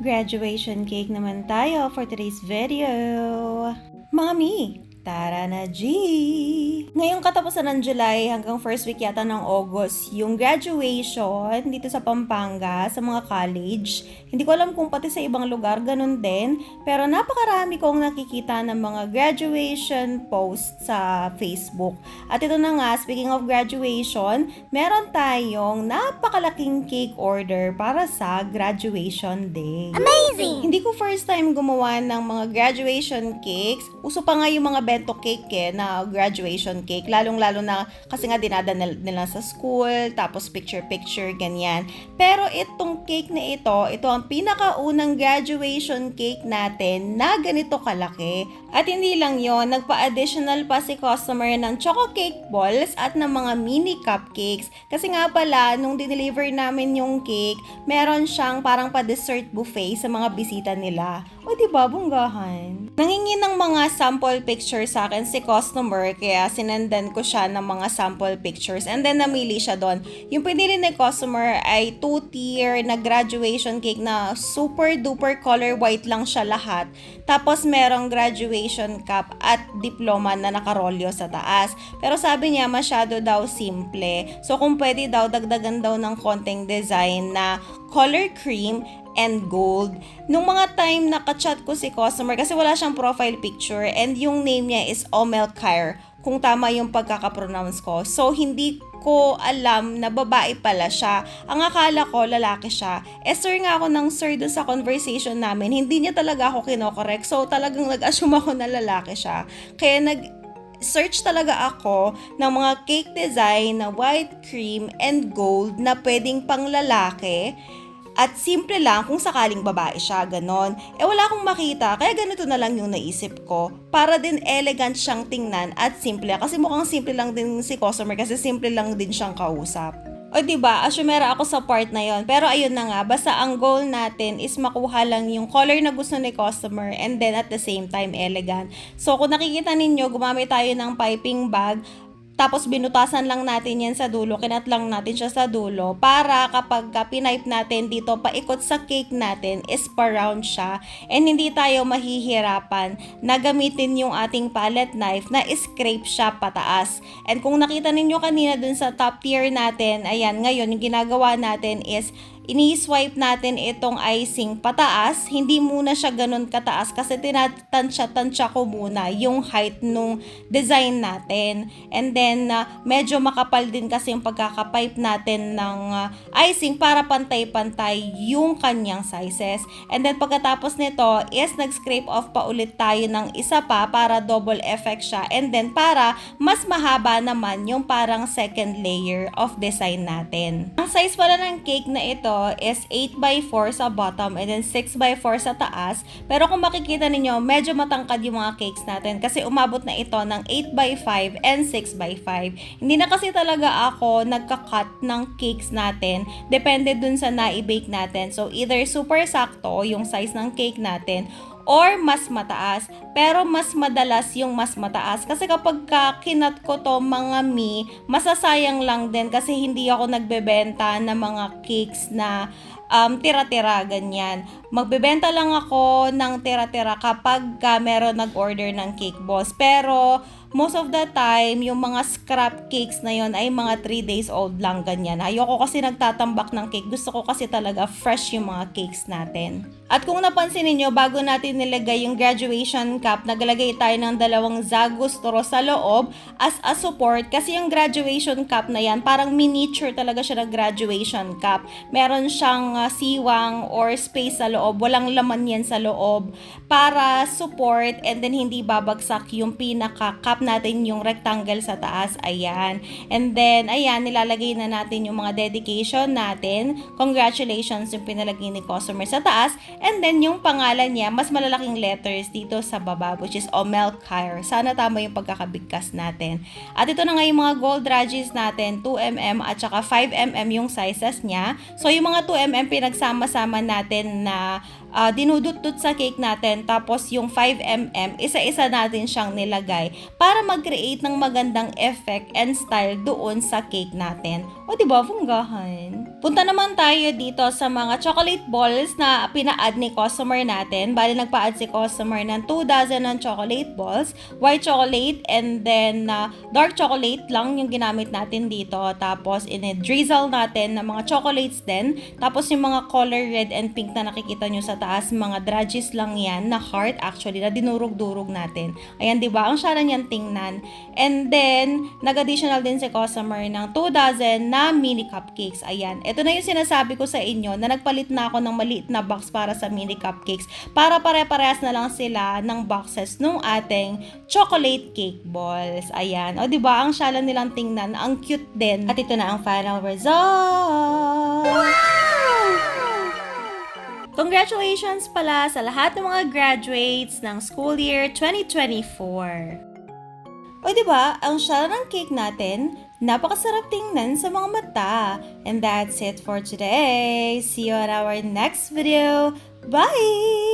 Graduation cake naman tayo for today's video. Mami, tara na G! Ngayong katapusan ng July hanggang first week yata ng August, yung graduation dito sa Pampanga sa mga college. Hindi ko alam kung pati sa ibang lugar ganun din, pero napakarami kong nakikita ng mga graduation post sa Facebook. At ito na nga, speaking of graduation, meron tayong napakalaking cake order para sa graduation day. Amazing! Hindi ko first time gumawa ng mga graduation cakes. Uso pa nga yung mga bento cake na graduation cake. Lalong-lalo na kasi nga dinadala nila sa school, tapos picture-picture, ganyan. Pero itong cake na ito ang pinakaunang graduation cake natin na ganito kalaki. At hindi lang yon, nagpa-additional pa si customer ng choco cake balls at ng mga mini cupcakes. Kasi nga pala, nung dineliver namin yung cake, meron siyang parang pa-dessert buffet sa mga bisita nila. O diba, bunggahan? Nangingi ng mga sample pictures sa akin si customer, kaya sinendan ko siya ng mga sample pictures and then namili siya doon. Yung pinili ni customer ay 2-tier na graduation cake na super duper color white lang siya lahat. Tapos merong graduation cup at diploma na nakarolyo sa taas. Pero sabi niya masyado daw simple. So kung pwede daw, dagdagan daw ng konting design na color cream and gold. Nung mga time nakachat ko si customer kasi wala siyang profile picture and yung name niya is Omel Kair, kung tama yung pagkakapronounce ko. So hindi ko alam na babae pala siya. Ang akala ko lalaki siya. Sir nga ako ng sir dun sa conversation namin. Hindi niya talaga ako kinokorek. So talagang nag-assume ako na lalaki siya. Kaya search talaga ako ng mga cake design na white cream and gold na pwedeng pang lalaki. At simple lang kung sakaling babae siya, ganon. Wala akong makita, kaya ganito na lang yung naisip ko. Para din elegant siyang tingnan at simple. Kasi mukhang simple lang din si customer kasi simple lang din siyang kausap. O diba, asumera ako sa part na yon. Pero ayun na nga, basta ang goal natin is makuha lang yung color na gusto ni customer and then at the same time elegant. So kung nakikita ninyo, gumamit tayo ng piping bag. Tapos binutasan lang natin yan sa dulo, kinat lang natin siya sa dulo para kapag pinipe natin dito paikot sa cake natin is pa-round siya and hindi tayo mahihirapan na gamitin yung ating palette knife na scrape siya pataas. And kung nakita ninyo kanina dun sa top tier natin, ayan, ngayon yung ginagawa natin is ini-swipe natin itong icing pataas, hindi muna siya ganun kataas kasi tinatansya-tansya ko muna yung height nung design natin. And then, medyo makapal din kasi yung pagkakapipe natin ng icing para pantay-pantay yung kanyang sizes. And then, pagkatapos nito is nag-scrape off pa ulit tayo ng isa pa para double effect siya. And then, para mas mahaba naman yung parang second layer of design natin. Ang size pala ng cake na ito is 8x4 sa bottom and then 6x4 sa taas. Pero kung makikita ninyo, medyo matangkad yung mga cakes natin kasi umabot na ito ng 8x5 and 6x5. Hindi na kasi talaga ako nagka-cut ng cakes natin. Depende dun sa na-bake natin. So either super sakto yung size ng cake natin or mas mataas. Pero mas madalas yung mas mataas. Kasi kapag kinat ko to mga masasayang lang din kasi hindi ako nagbebenta ng mga cakes na tira-tira, ganyan. Magbebenta lang ako ng tira-tira kapag meron nag-order ng cake boss. Pero most of the time, yung mga scrap cakes na yon ay mga 3 days old lang, ganyan. Ayoko kasi nagtatambak ng cake. Gusto ko kasi talaga fresh yung mga cakes natin. At kung napansin niyo, bago natin nilagay yung graduation cup, naglagay tayo ng 2 Zago straw sa loob as a support. Kasi yung graduation cup na yan, parang miniature talaga siya ng graduation cup. Meron siyang siwang or space sa loob. Walang laman yan sa loob para support and then hindi babagsak yung pinaka-cup natin, yung rectangle sa taas. Ayan. And then, ayan, nilalagay na natin yung mga dedication natin. Congratulations yung pinalagay ni customer sa taas. And then, yung pangalan niya, mas malalaking letters dito sa baba, which is Omel Kair. Sana tama yung pagkakabigkas natin. At ito na nga yung mga gold rages natin, 2mm at saka 5mm yung sizes niya. So, yung mga 2mm pinagsama-sama natin na dinudut-dut sa cake natin. Tapos, yung 5mm, isa-isa natin siyang nilagay para mag-create ng magandang effect and style doon sa cake natin. O, diba, funggahan? Punta naman tayo dito sa mga chocolate balls na pina-add ni customer natin. Bali, nagpa-add si customer ng 2 dozen ng chocolate balls. White chocolate and then dark chocolate lang yung ginamit natin dito. Tapos, in-drizzle natin ng mga chocolates din. Tapos, yung mga color red and pink na nakikita nyo sa taas, mga drudges lang yan na heart actually, na dinurog-durog natin. Ayan, di ba? Ang syara niyan tingnan. And then, nag-additional din si customer ng 2 dozen na mini cupcakes. Ayan. Ito na yung sinasabi ko sa inyo na nagpalit na ako ng maliit na box para sa mini cupcakes para pare-parehas na lang sila ng boxes nung ating chocolate cake balls. Ayan. O, diba? Ang syala nilang tingnan. Ang cute din. At ito na ang final result. Wow! Congratulations pala sa lahat ng mga graduates ng school year 2024. O, diba? Ang syala ng cake natin, napakasarap tingnan sa mga mata. And that's it for today. See you on our next video. Bye!